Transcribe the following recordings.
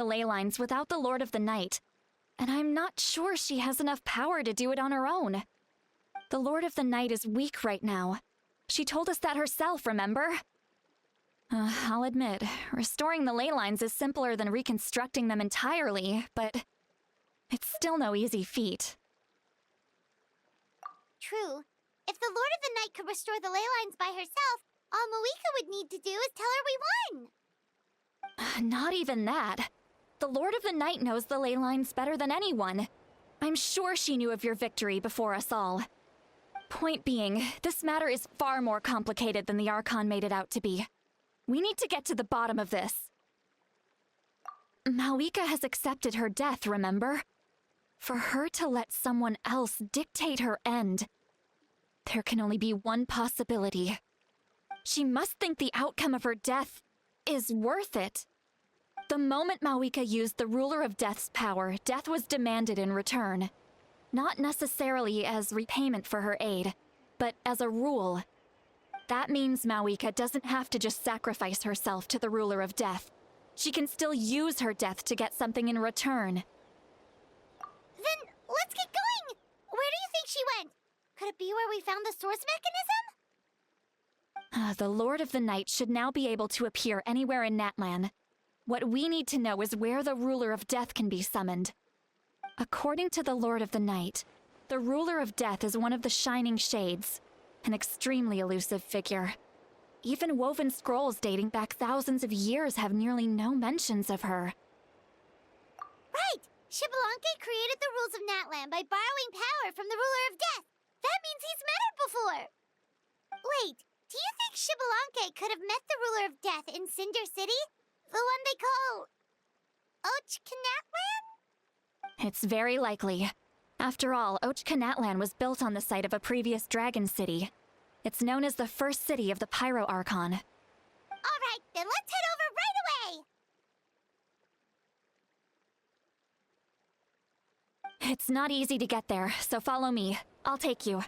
the ley lines without the Lord of the Night, and I'm not sure she has enough power to do it on her own. The Lord of the Night is weak right now. She told us that herself, remember? I'll admit, restoring the ley lines is simpler than reconstructing them entirely, but it's still no easy feat. True. If the Lord of the Night could restore the ley lines by herself, all Moika would need to do is tell her we won! Not even that. The Lord of the Night knows the ley lines better than anyone. I'm sure she knew of your victory before us all. Point being, this matter is far more complicated than the Archon made it out to be. We need to get to the bottom of this. Mawika has accepted her death, remember? For her to let someone else dictate her end, there can only be one possibility. She must think the outcome of her death is worth it. The moment Mawika used the Ruler of Death's power, death was demanded in return. Not necessarily as repayment for her aid, but as a rule. That means Mawika doesn't have to just sacrifice herself to the Ruler of Death. She can still use her death to get something in return. Then, let's get going! Where do you think she went? Could it be where we found the source mechanism? The Lord of the Night should now be able to appear anywhere in Natlan. What we need to know is where the Ruler of Death can be summoned. According to the Lord of the Night, the Ruler of Death is one of the Shining Shades, an extremely elusive figure. Even woven scrolls dating back thousands of years have nearly no mentions of her. Right! Xbalanque created the rules of Natlan by borrowing power from the Ruler of Death. That means he's met her before! Wait, do you think Xbalanque could have met the Ruler of Death in Cinder City? The one they call... Ochkanatlan? It's very likely. After all, Ochkanatlan was built on the site of a previous dragon city. It's known as the first city of the Pyro Archon. Alright, then let's head over right away! It's not easy to get there, so follow me. I'll take you.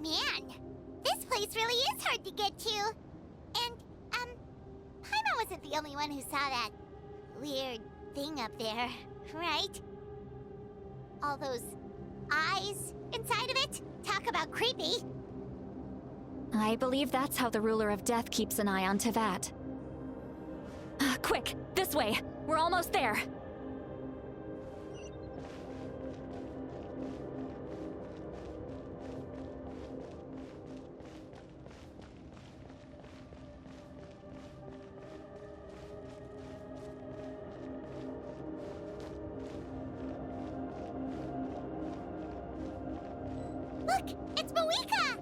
Man, this place really is hard to get to. And, Paimon wasn't the only one who saw that weird thing up there, right? All those eyes inside of it? Talk about creepy. I believe that's how the Ruler of Death keeps an eye on Tevat. Quick, this way! We're almost there! Look, it's Mawika!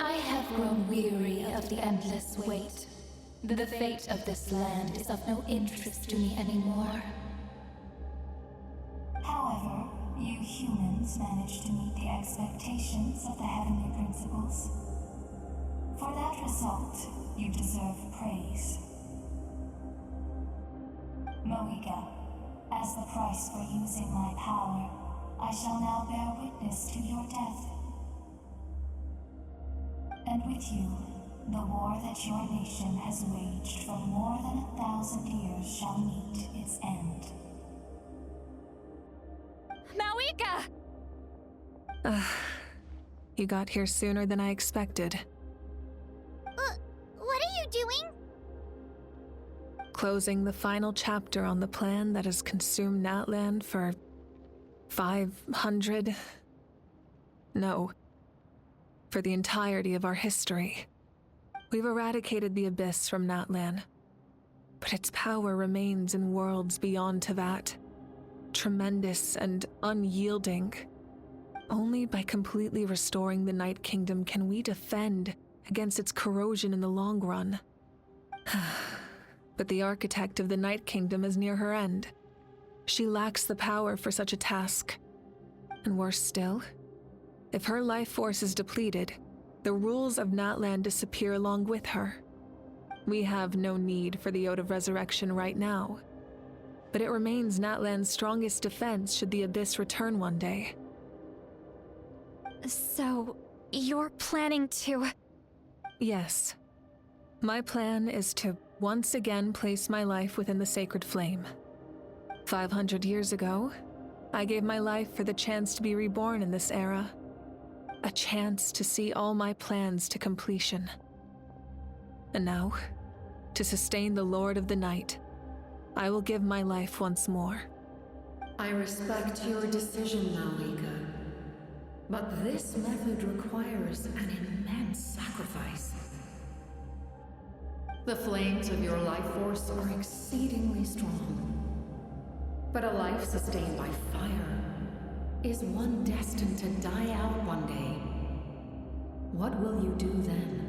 I have grown weary of the endless wait. The fate of this land is of no interest to me anymore. However, you humans managed to meet the expectations of the Heavenly Principles. For that result, you deserve praise. Mawika, as the price for using my power, I shall now bear witness to your death. And with you, the war that your nation has waged for more than 1,000 years shall meet its end. Mawika! You got here sooner than I expected. What are you doing? closing the final chapter on the plan that has consumed Natlan for 500... No, for the entirety of our history. We've eradicated the Abyss from Natlan, but its power remains in worlds beyond Teyvat, tremendous and unyielding. Only by completely restoring the Night Kingdom can we defend against its corrosion in the long run. But the architect of the Night Kingdom is near her end. She lacks the power for such a task. And worse still, if her life force is depleted, the rules of Natlan disappear along with her. We have no need for the Ode of Resurrection right now, but it remains Natlan's strongest defense should the Abyss return one day. So, you're planning to... Yes. My plan is to once again place my life within the sacred flame. 500 years ago, I gave my life for the chance to be reborn in this era. A chance to see all my plans to completion. And now, to sustain the Lord of the Night, I will give my life once more. I respect your decision, Malika. But this method requires an immense sacrifice. The flames of your life force are exceedingly strong. But a life sustained by fire is one destined to die out one day. What will you do then?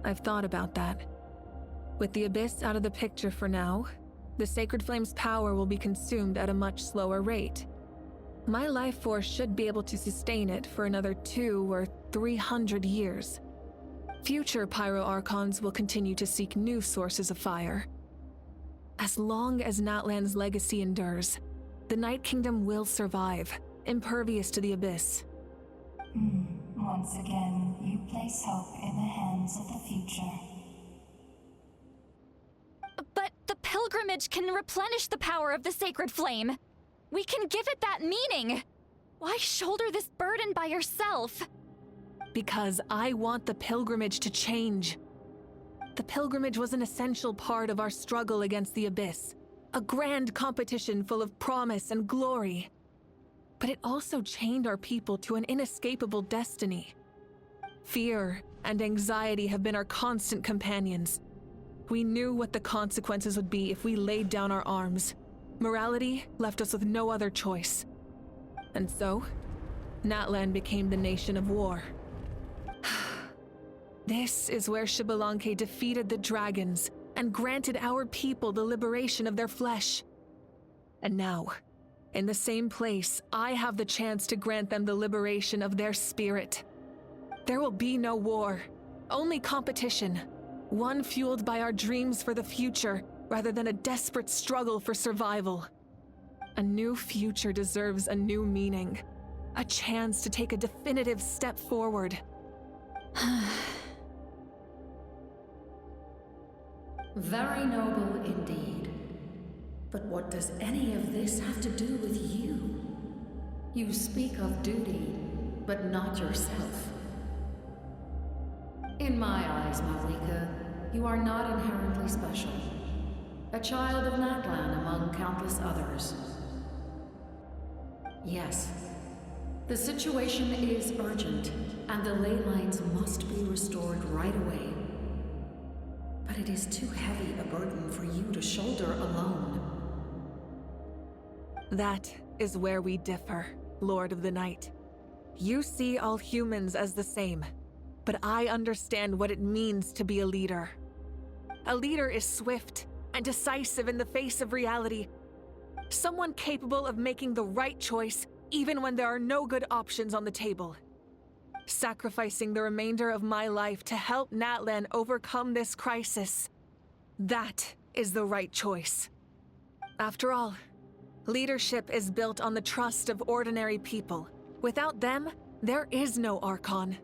I've thought about that. With the Abyss out of the picture for now, the Sacred Flame's power will be consumed at a much slower rate. My life force should be able to sustain it for another 200 or 300 years. Future Pyro-Archons will continue to seek new sources of fire. As long as Natlan's legacy endures, the Night Kingdom will survive, impervious to the Abyss. Once again, you place hope in the hands of the future. But the pilgrimage can replenish the power of the sacred flame. We can give it that meaning. Why shoulder this burden by yourself? Because I want the pilgrimage to change. The pilgrimage was an essential part of our struggle against the Abyss, a grand competition full of promise and glory. But it also chained our people to an inescapable destiny. Fear and anxiety have been our constant companions. We knew what the consequences would be if we laid down our arms. Morality left us with no other choice. And so, Natlan became the nation of war. This is where Xbalanque defeated the dragons and granted our people the liberation of their flesh. And now, in the same place, I have the chance to grant them the liberation of their spirit. There will be no war, only competition, one fueled by our dreams for the future rather than a desperate struggle for survival. A new future deserves a new meaning, a chance to take a definitive step forward. Very noble indeed. But what does any of this have to do with you? You speak of duty, but not yourself. In my eyes, Malika, you are not inherently special. A child of Natlan among countless others. Yes, the situation is urgent, and the ley lines must be restored right away. But it is too heavy a burden for you to shoulder alone. That is where we differ, Lord of the Night. You see all humans as the same, but I understand what it means to be a leader. A leader is swift and decisive in the face of reality. Someone capable of making the right choice even when there are no good options on the table. Sacrificing the remainder of my life to help Natlan overcome this crisis. That is the right choice. After all, leadership is built on the trust of ordinary people. Without them, there is no Archon.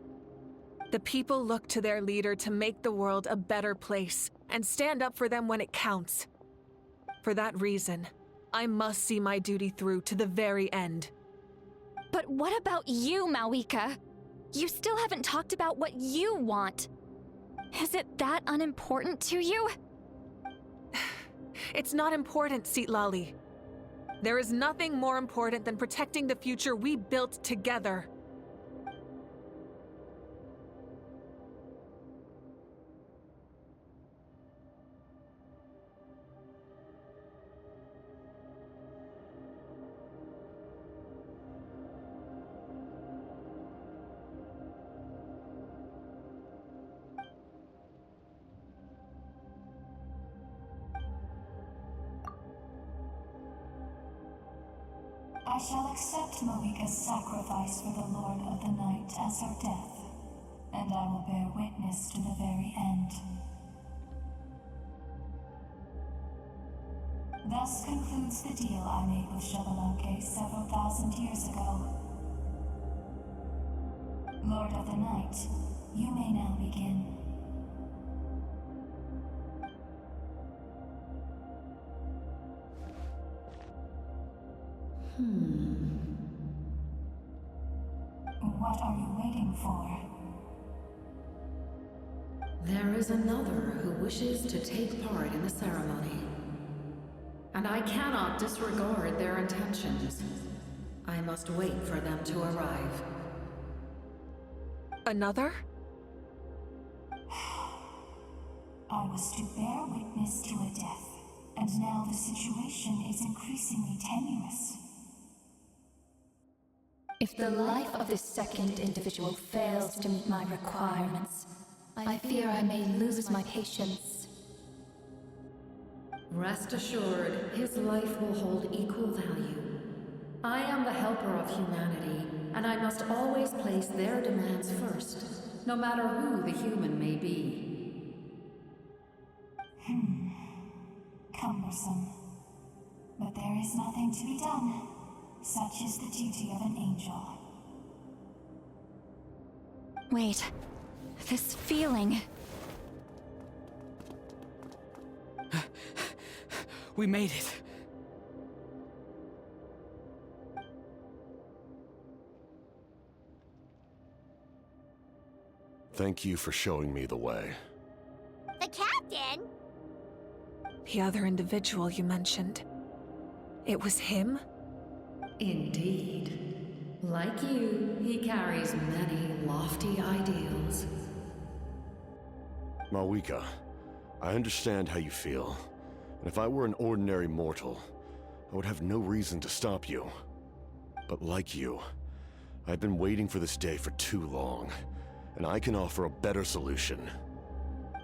The people look to their leader to make the world a better place and stand up for them when it counts. For that reason, I must see my duty through to the very end. But what about you, Malika? You still haven't talked about what you want. Is it that unimportant to you? It's not important, Citlali. There is nothing more important than protecting the future we built together. I shall accept Malika's sacrifice for the Lord of the Night as her death, and I will bear witness to the very end. Thus concludes the deal I made with Xbalanque several thousand years ago. Lord of the Night, you may now begin. What are you waiting for? There is another who wishes to take part in the ceremony. And I cannot disregard their intentions. I must wait for them to arrive. Another? I was to bear witness to a death, and now the situation is increasingly tenuous. If the life of this second individual fails to meet my requirements, I fear I may lose my patience. Rest assured, his life will hold equal value. I am the helper of humanity, and I must always place their demands first, no matter who the human may be. Cumbersome. But there is nothing to be done. Such is the duty of an angel. Wait, this feeling. We made it. Thank you for showing me the way. The captain? The other individual you mentioned. It was him? Indeed. Like you, he carries many lofty ideals. Malika, I understand how you feel. And if I were an ordinary mortal, I would have no reason to stop you. But like you, I've been waiting for this day for too long, and I can offer a better solution.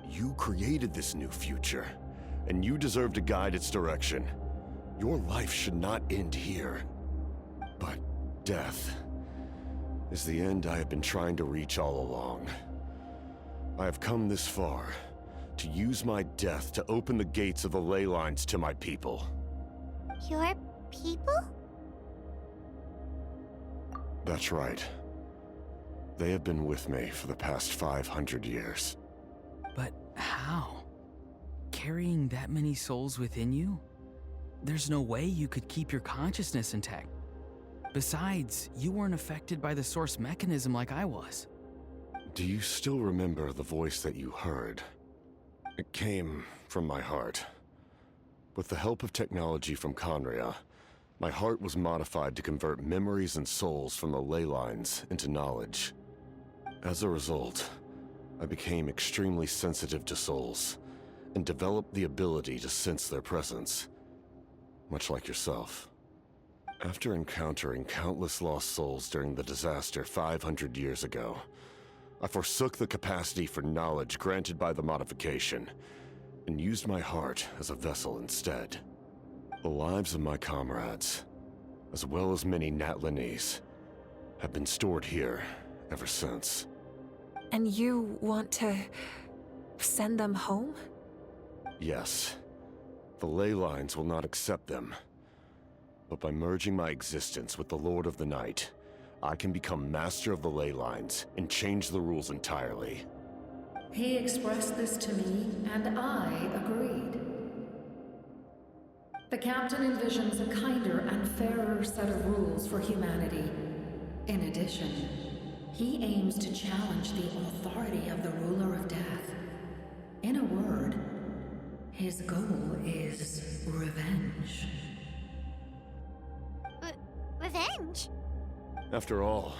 You created this new future, and you deserve to guide its direction. Your life should not end here. But death is the end I have been trying to reach all along. I have come this far to use my death to open the gates of the ley lines to my people. Your people? That's right. They have been with me for the past 500 years. But how? Carrying that many souls within you? There's no way you could keep your consciousness intact. Besides, you weren't affected by the source mechanism like I was. Do you still remember the voice that you heard? It came from my heart. With the help of technology from Conria, my heart was modified to convert memories and souls from the ley lines into knowledge. As a result, I became extremely sensitive to souls, and developed the ability to sense their presence, much like yourself. After encountering countless lost souls during the disaster 500 years ago, I forsook the capacity for knowledge granted by the modification, and used my heart as a vessel instead. The lives of my comrades, as well as many Natlanese, have been stored here ever since. And you want to send them home? Yes. The ley lines will not accept them. But by merging my existence with the Lord of the Night, I can become master of the ley lines and change the rules entirely. He expressed this to me, and I agreed. The captain envisions a kinder and fairer set of rules for humanity. In addition, he aims to challenge the authority of the ruler of death In a word, his goal is revenge. Revenge? After all,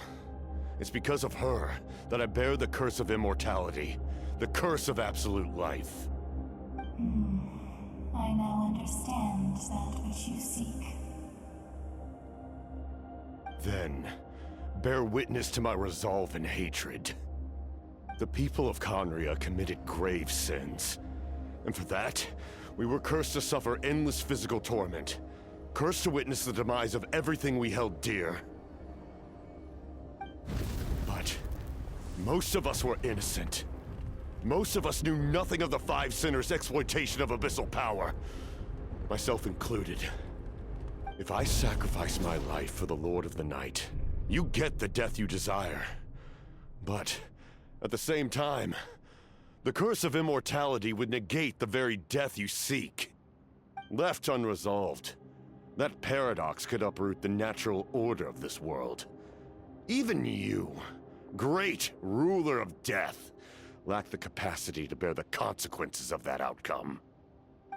it's because of her that I bear the curse of immortality, the curse of absolute life. I now understand that which you seek. Then, bear witness to my resolve and hatred. The people of Conria committed grave sins. And for that, we were cursed to suffer endless physical torment. Cursed to witness the demise of everything we held dear. But most of us were innocent. Most of us knew nothing of the Five Sinners' exploitation of abyssal power. Myself included. If I sacrifice my life for the Lord of the Night, you get the death you desire. But at the same time, the curse of immortality would negate the very death you seek. Left unresolved, that paradox could uproot the natural order of this world. Even you, great ruler of death, lack the capacity to bear the consequences of that outcome.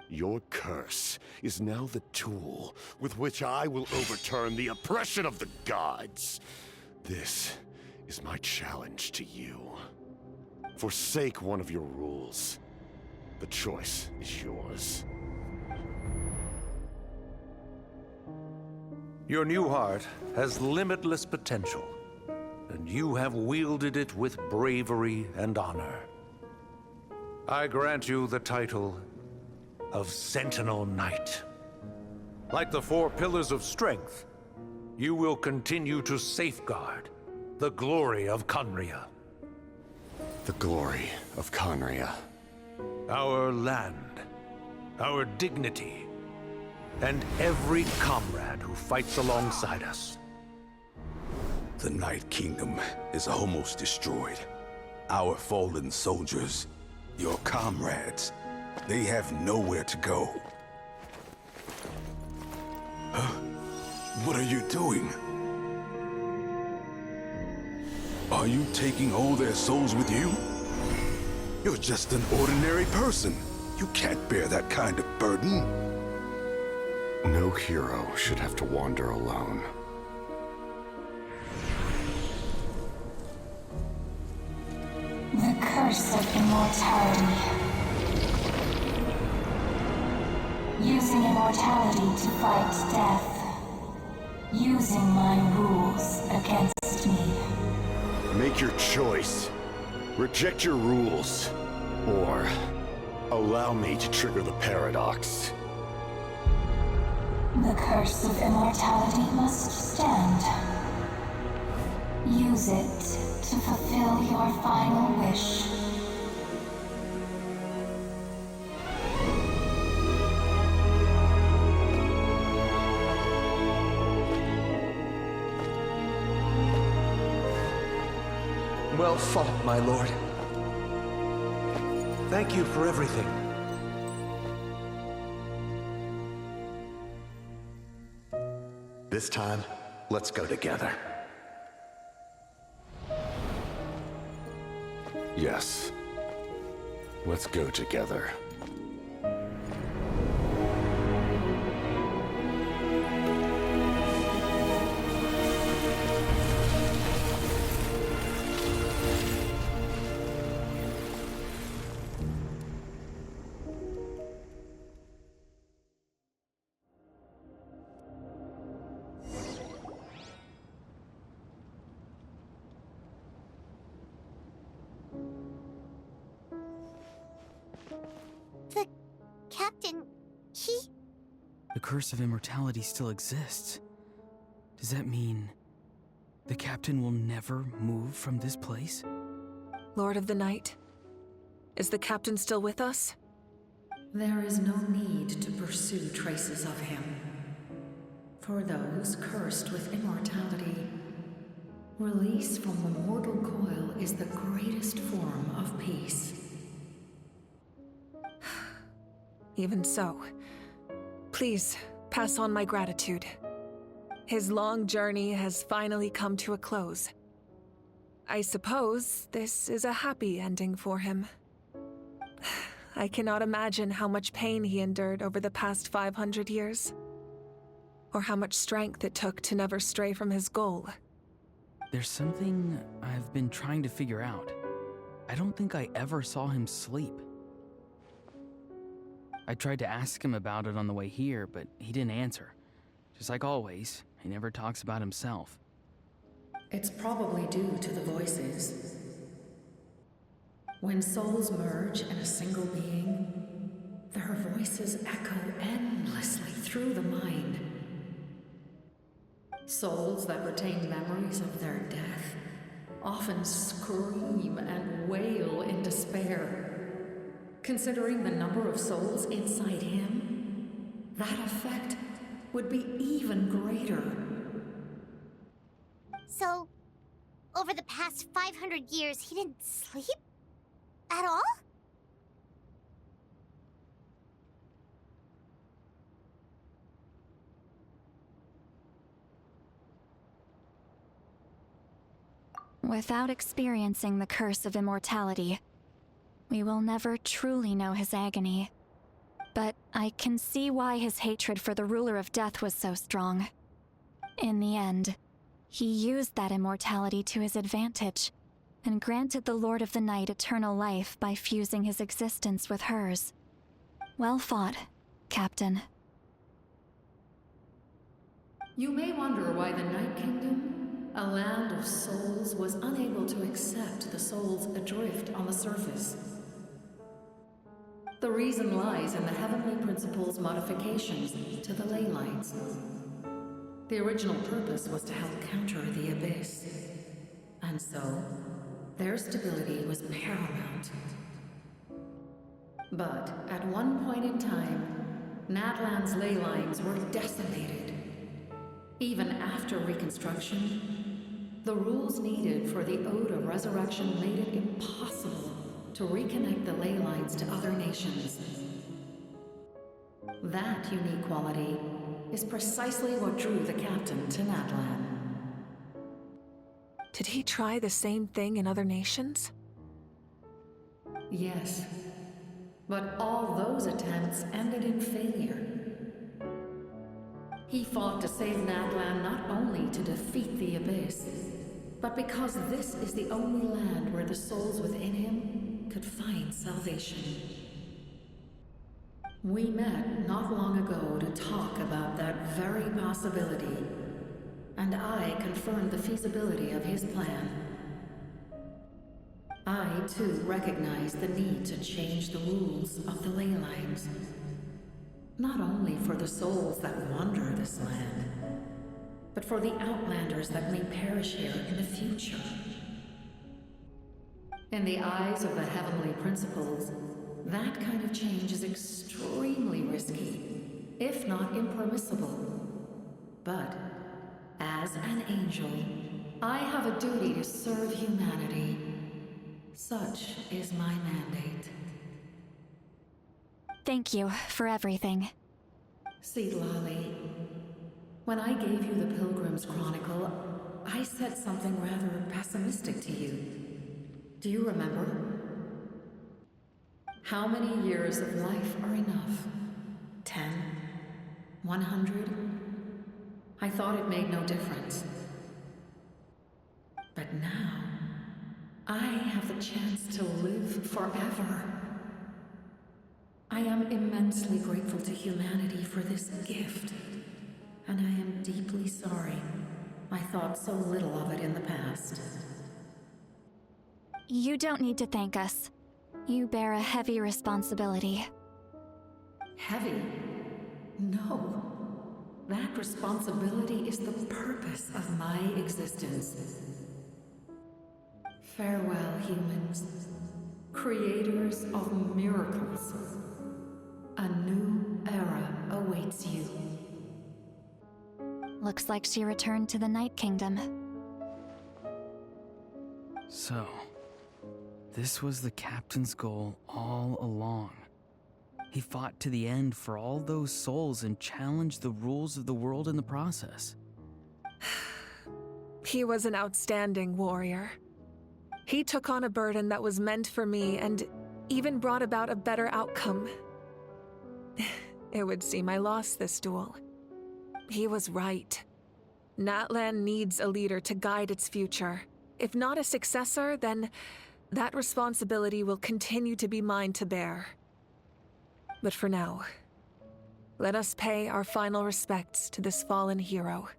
Your curse is now the tool with which I will overturn the oppression of the gods. This is my challenge to you. Forsake one of your rules. The choice is yours. Your new heart has limitless potential, and you have wielded it with bravery and honor. I grant you the title of Sentinel Knight. Like the four pillars of strength, you will continue to safeguard the glory of Conria. The glory of Conria. Our land, our dignity, and every comrade who fights alongside us. The Night Kingdom is almost destroyed. Our fallen soldiers, your comrades, they have nowhere to go. Huh? What are you doing? Are you taking all their souls with you? You're just an ordinary person. You can't bear that kind of burden. No hero should have to wander alone. The curse of immortality. Using immortality to fight death. Using my rules against me. Make your choice. Reject your rules. Or allow me to trigger the paradox. The curse of immortality must stand. Use it to fulfill your final wish. Well fought, my lord. Thank you for everything. This time, let's go together. Yes. Let's go together. The captain, he... The curse of immortality still exists. Does that mean the captain will never move from this place? Lord of the Night, is the captain still with us? There is no need to pursue traces of him. For those cursed with immortality, release from the mortal coil is the greatest form of peace. Even so, please pass on my gratitude. His long journey has finally come to a close. I suppose this is a happy ending for him. I cannot imagine how much pain he endured over the past 500 years. Or how much strength it took to never stray from his goal. There's something I've been trying to figure out. I don't think I ever saw him sleep. I tried to ask him about it on the way here, but he didn't answer. Just like always, he never talks about himself. It's probably due to the voices. When souls merge in a single being, their voices echo endlessly through the mind. Souls that retain memories of their death often scream and wail in despair. Considering the number of souls inside him, that effect would be even greater. So, over the past 500 years, he didn't sleep? At all? Without experiencing the curse of immortality, we will never truly know his agony. But I can see why his hatred for the ruler of death was so strong. In the end, he used that immortality to his advantage, and granted the Lord of the Night eternal life by fusing his existence with hers. Well fought, Captain. You may wonder why the Night Kingdom, a land of souls, was unable to accept the souls adrift on the surface. The reason lies in the Heavenly Principle's modifications to the ley lines. The original purpose was to help counter the Abyss, and so their stability was paramount. But at one point in time, Natlan's ley lines were decimated. Even after reconstruction, the rules needed for the Ode of Resurrection made it impossible to reconnect the ley lines to other nations. That unique quality is precisely what drew the captain to Natlan. Did he try the same thing in other nations? Yes, but all those attempts ended in failure. He fought to save Natlan not only to defeat the Abyss, but because this is the only land where the souls within him could find salvation. We met not long ago to talk about that very possibility, and I confirmed the feasibility of his plan. I, too, recognize the need to change the rules of the ley lines. Not only for the souls that wander this land, but for the outlanders that may perish here in the future. In the eyes of the Heavenly Principles, that kind of change is extremely risky, if not impermissible. But, as an angel, I have a duty to serve humanity. Such is my mandate. Thank you for everything. See, Lolly, when I gave you the Pilgrim's Chronicle, I said something rather pessimistic to you. Do you remember? How many years of life are enough? 10? 100? I thought it made no difference. But now, I have the chance to live forever. I am immensely grateful to humanity for this gift, and I am deeply sorry I thought so little of it in the past. You don't need to thank us. You bear a heavy responsibility. Heavy? No. That responsibility is the purpose of my existence. Farewell, humans. Creators of miracles. A new era awaits you. Looks like she returned to the Night Kingdom. So, this was the captain's goal all along. He fought to the end for all those souls and challenged the rules of the world in the process. He was an outstanding warrior. He took on a burden that was meant for me, and even brought about a better outcome. It would seem I lost this duel. He was right. Natlan needs a leader to guide its future. If not a successor, then that responsibility will continue to be mine to bear. But for now, let us pay our final respects to this fallen hero.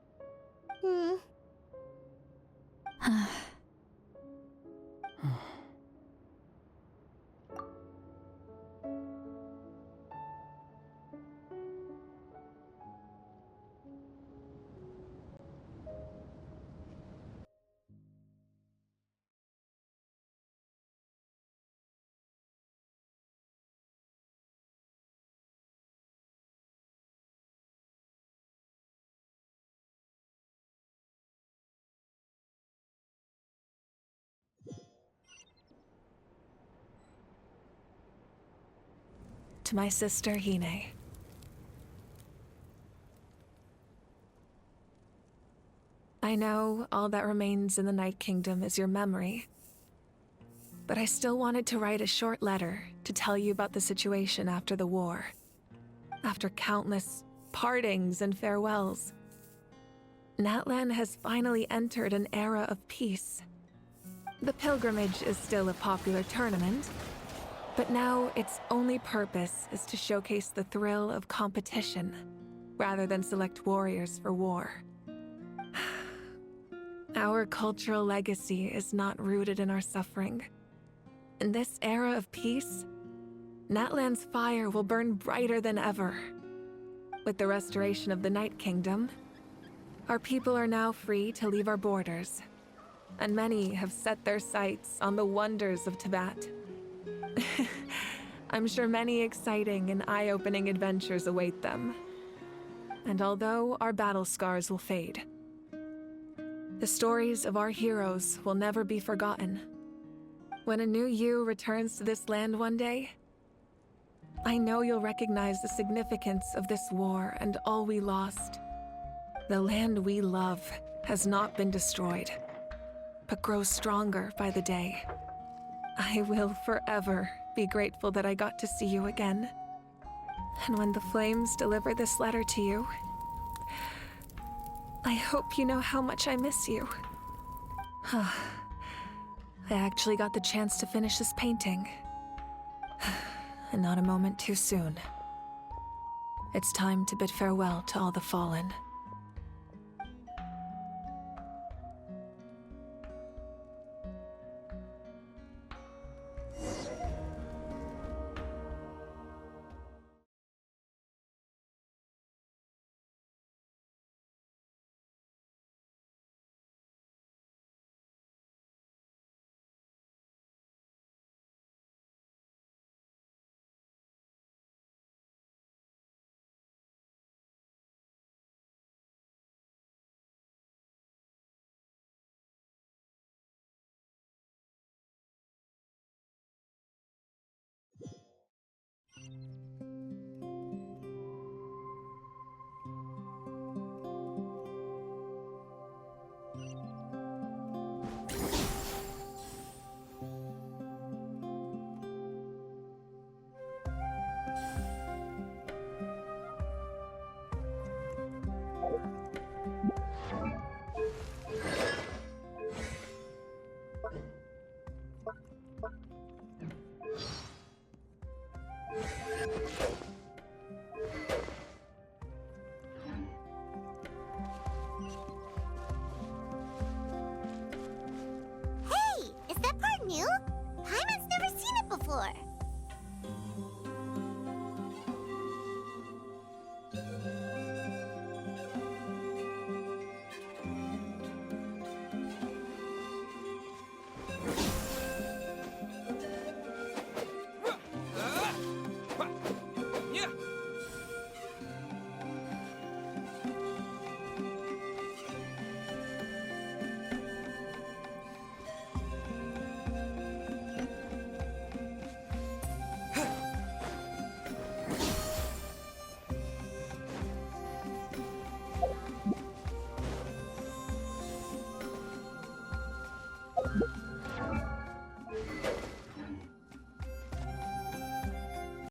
To my sister, Hine. I know all that remains in the Night Kingdom is your memory, but I still wanted to write a short letter to tell you about the situation after the war. After countless partings and farewells, Natlan has finally entered an era of peace. The pilgrimage is still a popular tournament, but now its only purpose is to showcase the thrill of competition, rather than select warriors for war. Our cultural legacy is not rooted in our suffering. In this era of peace, Natlan's fire will burn brighter than ever. With the restoration of the Night Kingdom, our people are now free to leave our borders, and many have set their sights on the wonders of Tibet. I'm sure many exciting and eye-opening adventures await them. And although our battle scars will fade, the stories of our heroes will never be forgotten. When a new you returns to this land one day, I know you'll recognize the significance of this war and all we lost. The land we love has not been destroyed, but grows stronger by the day. I will forever be grateful that I got to see you again. And when the flames deliver this letter to you, I hope you know how much I miss you. I actually got the chance to finish this painting. And not a moment too soon. It's time to bid farewell to all the fallen.